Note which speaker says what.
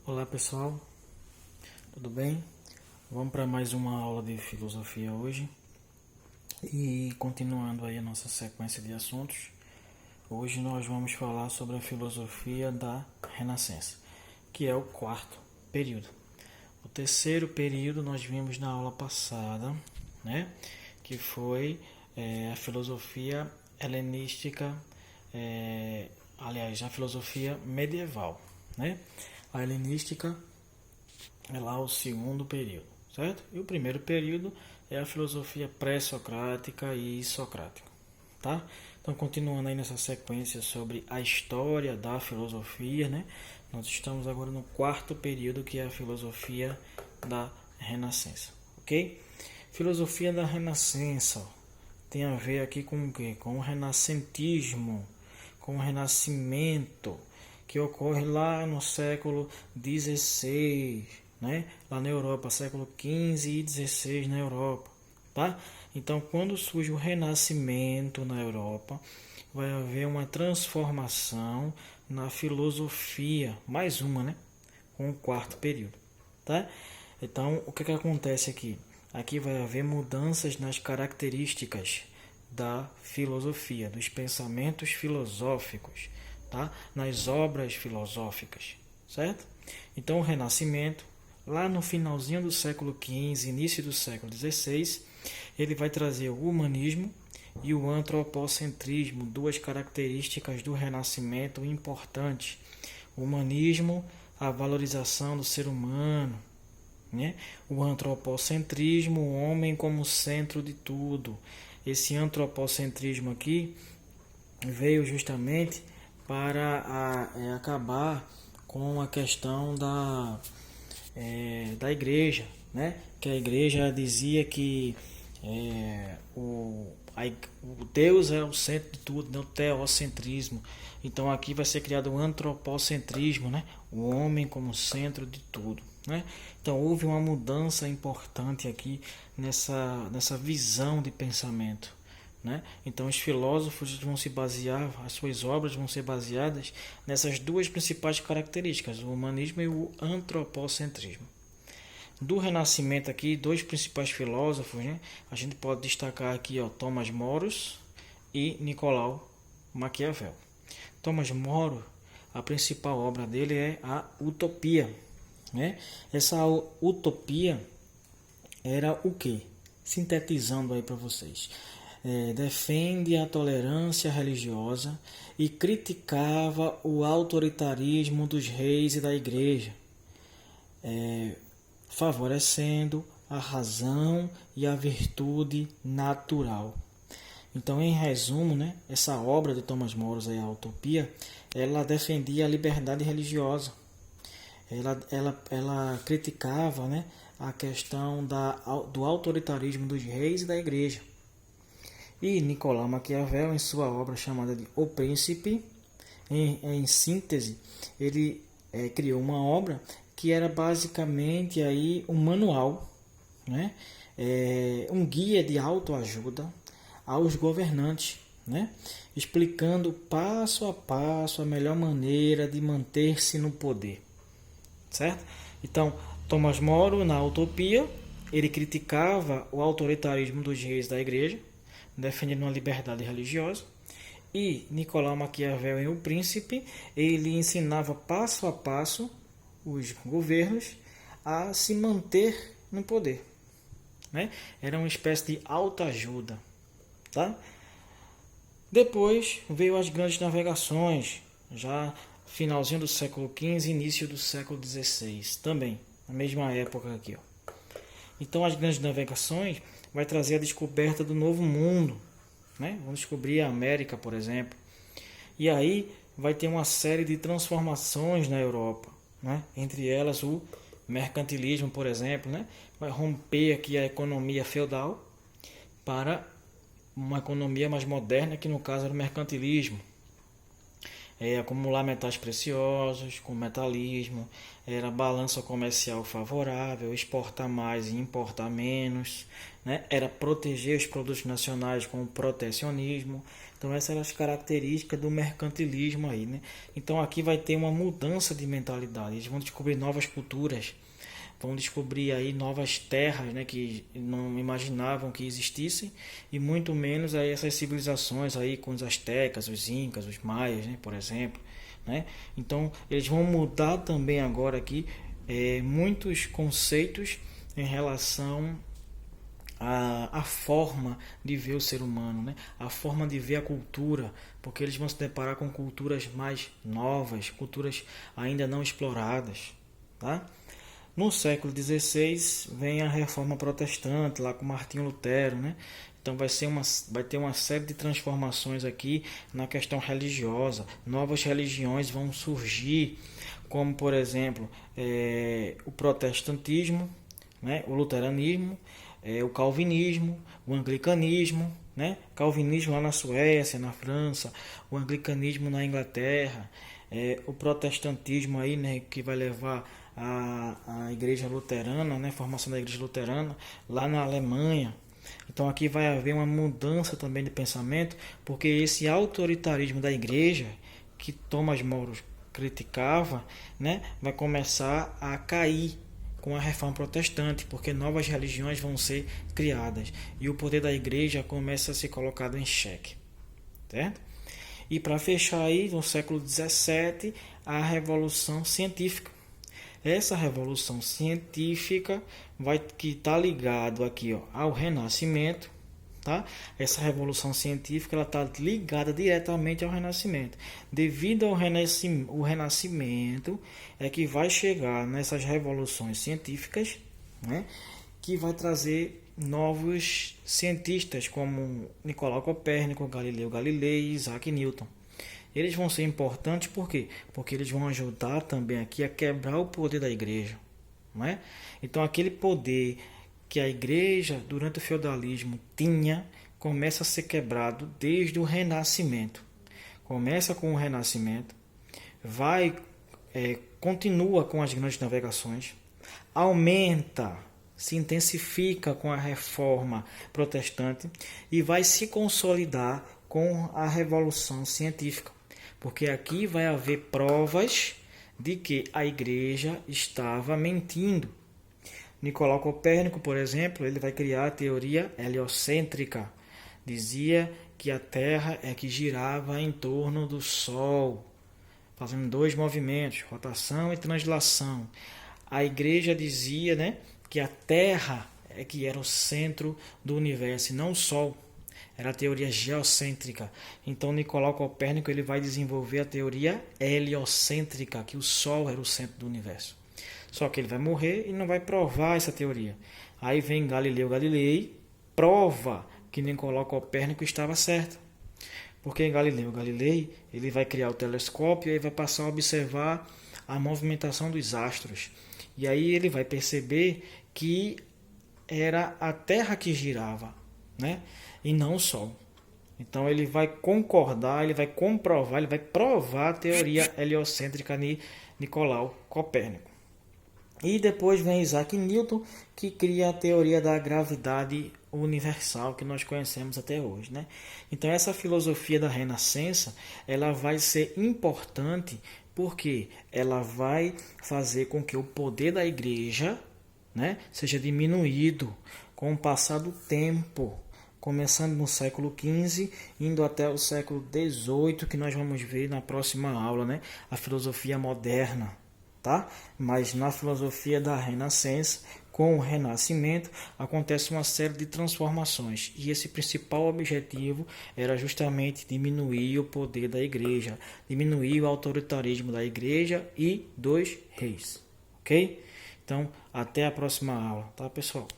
Speaker 1: Olá pessoal, tudo bem? Vamos para mais uma aula de filosofia hoje e continuando aí a nossa sequência de assuntos. Hoje nós vamos falar sobre a filosofia da Renascença, que é o quarto período. O terceiro período nós vimos na aula passada, né? Que foi a filosofia helenística, a filosofia medieval, né? A helenística é lá o segundo período, certo? E o primeiro período é a filosofia pré-socrática e socrática, tá? Então, continuando aí nessa sequência sobre a história da filosofia, né? Nós estamos agora no quarto período, que é a filosofia da Renascença, ok? Filosofia da Renascença tem a ver aqui com o quê? Com o renascentismo, com o renascimento, que ocorre lá no século XVI, né? Lá na Europa, século XV e XVI na Europa, tá? Então, quando surge o Renascimento na Europa, vai haver uma transformação na filosofia, mais uma, né? Com o quarto período, tá? Então, o que acontece aqui? Aqui vai haver mudanças nas características da filosofia, dos pensamentos filosóficos, tá? Nas obras filosóficas, certo? Então, o Renascimento, lá no finalzinho do século XV, início do século XVI, ele vai trazer o humanismo e o antropocentrismo, duas características do Renascimento importantes. O humanismo, a valorização do ser humano, né? O antropocentrismo, o homem como centro de tudo. Esse antropocentrismo aqui veio justamente para acabar com a questão da igreja, né? Que a igreja dizia que o Deus é o centro de tudo, né? O teocentrismo. Então aqui vai ser criado o antropocentrismo, né? O homem como centro de tudo, né? Então houve uma mudança importante aqui nessa visão de pensamento, né? Então os filósofos vão se basear, as suas obras vão ser baseadas nessas duas principais características, o humanismo e o antropocentrismo. Do Renascimento aqui, dois principais filósofos, né? A gente pode destacar aqui, ó, Thomas More e Nicolau Maquiavel. Thomas More, a principal obra dele é a Utopia, né? Essa utopia era o quê? Sintetizando aí para vocês. Defende a tolerância religiosa e criticava o autoritarismo dos reis e da igreja, favorecendo a razão e a virtude natural. Então, em resumo, né, essa obra de Thomas More, a Utopia, ela defendia a liberdade religiosa. Ela criticava, né, a questão do autoritarismo dos reis e da igreja. E Nicolau Maquiavel, em sua obra chamada de O Príncipe, em síntese, ele criou uma obra que era basicamente aí um manual, né? Um guia de autoajuda aos governantes, né? Explicando passo a passo a melhor maneira de manter-se no poder, certo? Então, Thomas More, na Utopia, ele criticava o autoritarismo dos reis da igreja, defendendo uma liberdade religiosa. E Nicolau Maquiavel, em O Príncipe, ele ensinava passo a passo os governos a se manter no poder, né? Era uma espécie de autoajuda, tá? Depois veio as grandes navegações, já finalzinho do século XV, início do século XVI, também, na mesma época aqui, ó. Então as grandes navegações vai trazer a descoberta do novo mundo, né? Vamos descobrir a América, por exemplo. E aí vai ter uma série de transformações na Europa, né? Entre elas o mercantilismo, por exemplo, né? Vai romper aqui a economia feudal para uma economia mais moderna, que no caso era o mercantilismo. Acumular metais preciosos com metalismo, era balança comercial favorável, exportar mais e importar menos, né? Era proteger os produtos nacionais com o protecionismo, Então essas eram as características do mercantilismo aí, né? Então aqui vai ter uma mudança de mentalidade. Eles vão descobrir novas culturas, vão descobrir aí novas terras, né, que não imaginavam que existissem, e muito menos aí essas civilizações aí com os astecas, os incas, os maias, né, por exemplo, né? Então eles vão mudar também agora aqui muitos conceitos em relação à forma de ver o ser humano, né? A forma de ver a cultura, porque eles vão se deparar com culturas mais novas, culturas ainda não exploradas, tá? No século XVI vem a Reforma Protestante, lá com Martinho Lutero, né? Então vai ter uma série de transformações aqui na questão religiosa. Novas religiões vão surgir, como por exemplo o protestantismo, né? O luteranismo, o calvinismo, o anglicanismo, né? Calvinismo lá na Suécia, na França, o anglicanismo na Inglaterra, o protestantismo aí, né, que vai levar a igreja luterana, né, formação da igreja luterana lá na Alemanha. Então aqui vai haver uma mudança também de pensamento, porque esse autoritarismo da igreja que Thomas More criticava, né, vai começar a cair com a reforma protestante, porque novas religiões vão ser criadas e o poder da igreja começa a ser colocado em xeque, certo? E para fechar aí, no século XVII, a Revolução Científica. Essa Revolução Científica que está ligado aqui, ó, ao Renascimento, tá? Essa Revolução Científica ela está ligada diretamente ao Renascimento. Devido ao Renascimento é que vai chegar nessas revoluções científicas, né, que vai trazer novos cientistas como Nicolau Copérnico, Galileu Galilei e Isaac Newton. Eles vão ser importantes por quê? Porque eles vão ajudar também aqui a quebrar o poder da igreja, não é? Então aquele poder que a igreja durante o feudalismo tinha começa a ser quebrado desde o Renascimento. Começa com o Renascimento, continua com as grandes navegações, aumenta, se intensifica com a reforma protestante e vai se consolidar com a Revolução Científica, porque aqui vai haver provas de que a igreja estava mentindo. Nicolau Copérnico, por exemplo, ele vai criar a teoria heliocêntrica. Dizia que a Terra é que girava em torno do Sol, fazendo dois movimentos, rotação e translação. A igreja dizia, né, que a Terra é que era o centro do universo e não o Sol. Era a teoria geocêntrica. Então Nicolau Copérnico ele vai desenvolver a teoria heliocêntrica, que o Sol era o centro do universo. Só que ele vai morrer e não vai provar essa teoria. Aí vem Galileu Galilei, prova que Nicolau Copérnico estava certo. Porque Galileu Galilei ele vai criar o telescópio e vai passar a observar a movimentação dos astros. E aí ele vai perceber que era a Terra que girava, né? E não o Sol. Então ele vai concordar, ele vai comprovar, ele vai provar a teoria heliocêntrica de Nicolau Copérnico. E depois vem Isaac Newton, que cria a teoria da gravidade universal que nós conhecemos até hoje, né? Então essa filosofia da Renascença, ela vai ser importante porque ela vai fazer com que o poder da igreja, né, seja diminuído com o passar do tempo, começando no século XV, indo até o século XVIII, que nós vamos ver na próxima aula, né? A filosofia moderna, tá? Mas na filosofia da Renascença, com o Renascimento, acontece uma série de transformações. E esse principal objetivo era justamente diminuir o poder da igreja, diminuir o autoritarismo da igreja e dos reis, ok? Então, até a próxima aula, tá, pessoal?